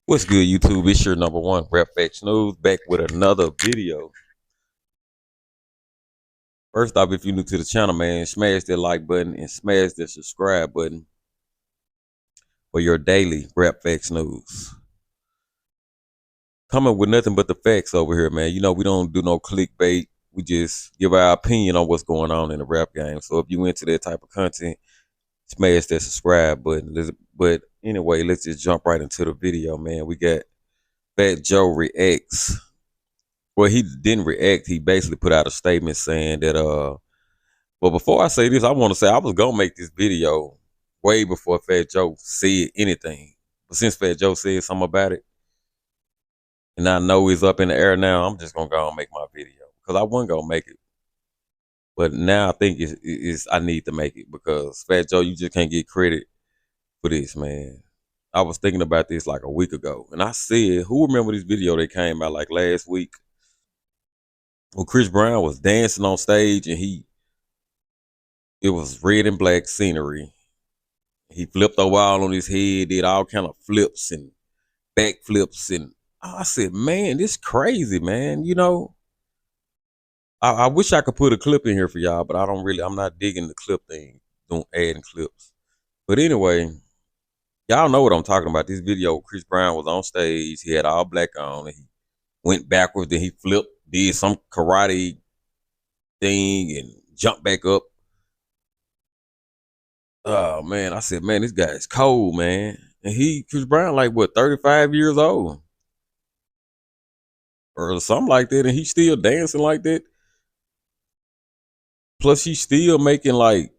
What's good, YouTube? It's your number one Rap Facts News back with another video. First off, if you're new to the channel, man, smash that like button and smash that subscribe button for your daily Rap Facts News. Coming with nothing but the facts over here, man. You know, we don't do no clickbait. We just give our opinion on what's going on in the rap game. So if you into that type of content, smash that subscribe button. But anyway, let's just jump right into the video, man. We got Fat Joe reacts. Well, he didn't react. He basically put out a statement saying that well, before I say this, I want to say I was gonna make this video way before Fat Joe said anything. But since Fat Joe said something about it, and I know he's up in the air now, I'm just gonna go and make my video because I wasn't gonna make it. But now I think I need to make it because Fat Joe, you just can't get credit for this, man. I was thinking about this like a week ago, and I said, who remember this video that came out like last week? Well, Chris Brown was dancing on stage and it was red and black scenery. He flipped a wall on his head, did all kind of flips and backflips, and I said, man, this crazy, man. You know, I wish I could put a clip in here for y'all, but I'm not digging the clip thing, doing adding clips. But anyway, y'all know what I'm talking about. This video, Chris Brown was on stage, he had all black on, and he went backwards, then he flipped, did some karate thing, and jumped back up. Oh man, I said, man, this guy is cold, man. And Chris Brown, like what, 35 years old or something like that, and he's still dancing like that. Plus, he's still making like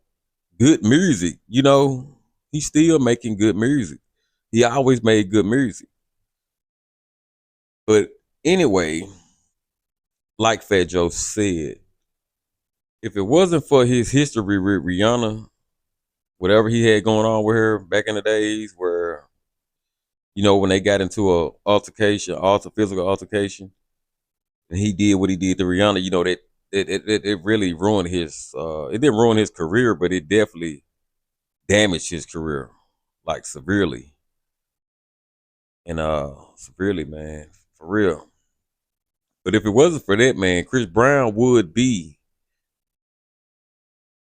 good music. You know, he's still making good music. He always made good music. But anyway, like Fat Joe said, if it wasn't for his history with Rihanna, whatever he had going on with her back in the days, where when they got into a physical altercation, and he did what he did to Rihanna, that it really ruined his. It didn't ruin his career, but it definitely damaged his career, like severely, and severely, man, for real. But if it wasn't for that, man, Chris Brown would be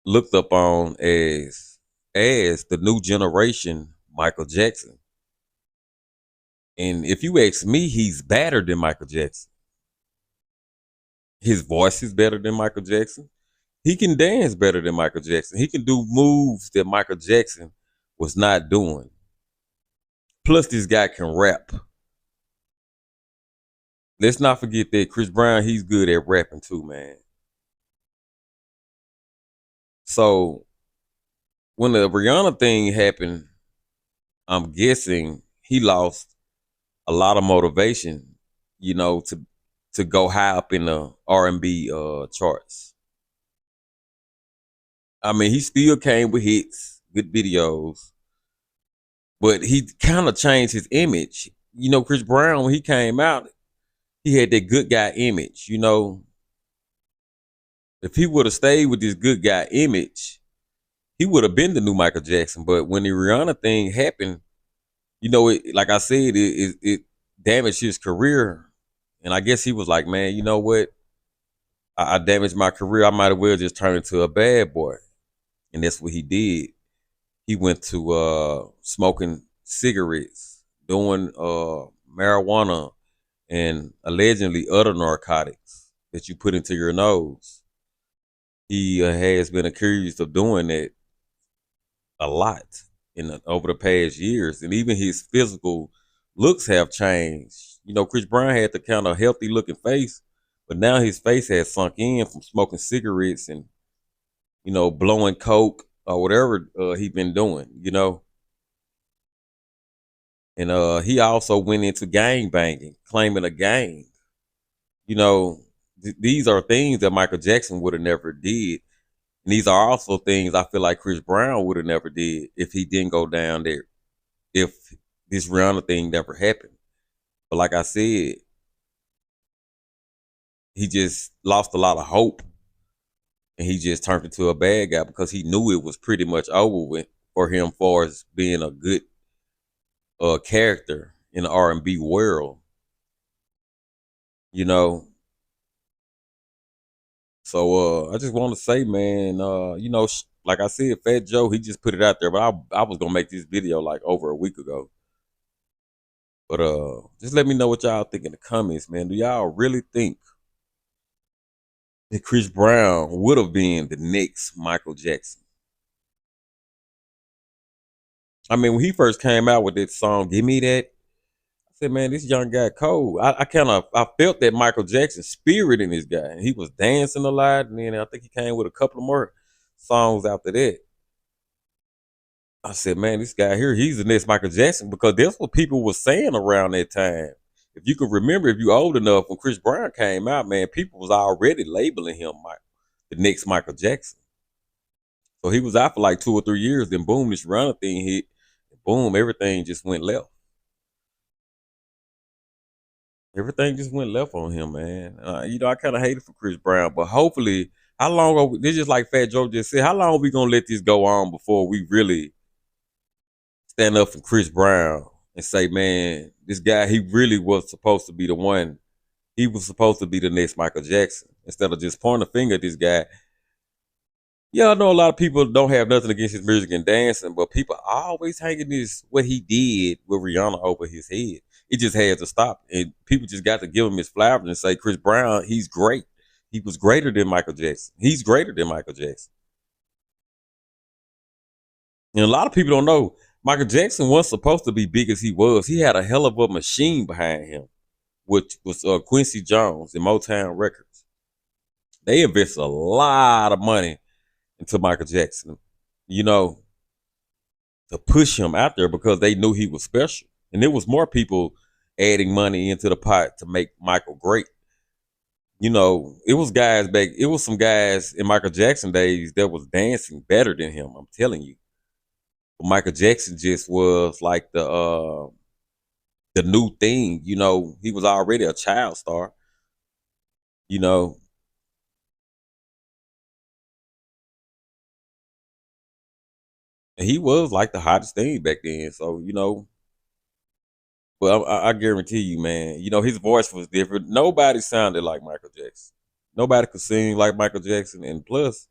looked up on as the new generation Michael Jackson. And if you ask me, he's better than Michael Jackson. His voice is better than Michael Jackson. He can dance better than Michael Jackson. He can do moves that Michael Jackson was not doing. Plus, this guy can rap. Let's not forget that Chris Brown, he's good at rapping too, man. So when the Rihanna thing happened, I'm guessing he lost a lot of motivation, to go high up in the R&B charts. I mean, he still came with hits, good videos, but he kind of changed his image. Chris Brown, when he came out, he had that good guy image. If he would have stayed with this good guy image, he would have been the new Michael Jackson. But when the Rihanna thing happened, like I said, it damaged his career. And I guess he was like, man, you know what? I damaged my career. I might as well just turn into a bad boy. And that's what he did. He went to smoking cigarettes, doing marijuana, and allegedly other narcotics that you put into your nose. He has been accused of doing that a lot over the past years, and even his physical looks have changed. Chris Brown had the kind of healthy looking face, but now his face has sunk in from smoking cigarettes and blowing coke or whatever he been doing. And he also went into gang banging, claiming a gang. These are things that Michael Jackson would have never did. And these are also things I feel like Chris Brown would have never did if he didn't go down there, if this Rihanna thing never happened. But like I said, he just lost a lot of hope, and he just turned into a bad guy because he knew it was pretty much over with for him, far as being a good character in the R&B world, you know. So I just want to say, man, like I said, Fat Joe, he just put it out there, but I was gonna make this video like over a week ago. But just let me know what y'all think in the comments, man. Do y'all really think that Chris Brown would have been the next Michael Jackson? I mean, when he first came out with that song, "Give Me That," I said, man, this young guy cold. I felt that Michael Jackson spirit in this guy. He was dancing a lot, and then I think he came with a couple of more songs after that. I said, man, this guy here, he's the next Michael Jackson, because that's what people were saying around that time. If you can remember, if you old enough, when Chris Brown came out, man, people was already labeling him the next Michael Jackson. So he was out for like 2 or 3 years, then boom, this Rihanna thing hit, and boom, everything just went left. Everything just went left on him, man. I kind of hated for Chris Brown, but hopefully, how long are we, this just like Fat Joe just said, how long are we gonna let this go on before we really stand up for Chris Brown and say, man, this guy, he really was supposed to be the one. He was supposed to be the next Michael Jackson, instead of just pointing a finger at this guy. Yeah, I know a lot of people don't have nothing against his music and dancing, but people are always hanging this what he did with Rihanna over his head. It just had to stop, and people just got to give him his flowers and say, Chris Brown, he's great. He was greater than Michael Jackson. He's greater than Michael Jackson. And a lot of people don't know Michael Jackson wasn't supposed to be big as he was. He had a hell of a machine behind him, which was Quincy Jones and Motown Records. They invested a lot of money into Michael Jackson, you know, to push him out there, because they knew he was special. And there was more people adding money into the pot to make Michael great. It was some guys in Michael Jackson days that was dancing better than him, I'm telling you. But Michael Jackson just was like the new thing, he was already a child star, you know. And he was like the hottest thing back then. So, but I guarantee you, man, his voice was different. Nobody sounded like Michael Jackson. Nobody could sing like Michael Jackson. And plus,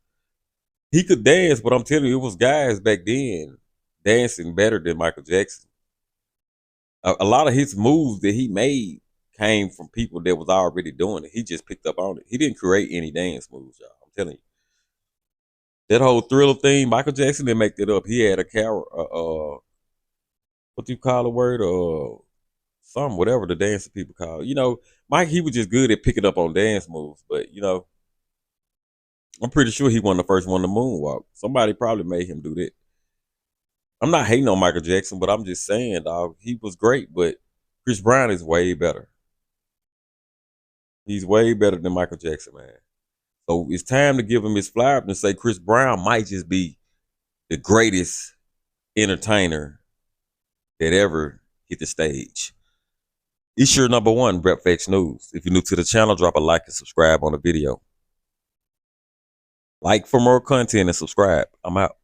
he could dance, but I'm telling you, it was guys back then dancing better than Michael Jackson. A lot of his moves that he made came from people that was already doing it. He just picked up on it. He didn't create any dance moves, y'all. I'm telling you. That whole Thriller thing, Michael Jackson didn't make that up. He had a what do you call the word? Whatever the dancing people call it. Mike, he was just good at picking up on dance moves. But, I'm pretty sure he wasn't the first one to moonwalk. Somebody probably made him do that. I'm not hating on Michael Jackson, but I'm just saying, dog, he was great, but Chris Brown is way better. He's way better than Michael Jackson, man. So it's time to give him his flowers and say Chris Brown might just be the greatest entertainer that ever hit the stage. It's your number one, Rep Facts News. If you're new to the channel, drop a like and subscribe on the video. Like for more content and subscribe. I'm out.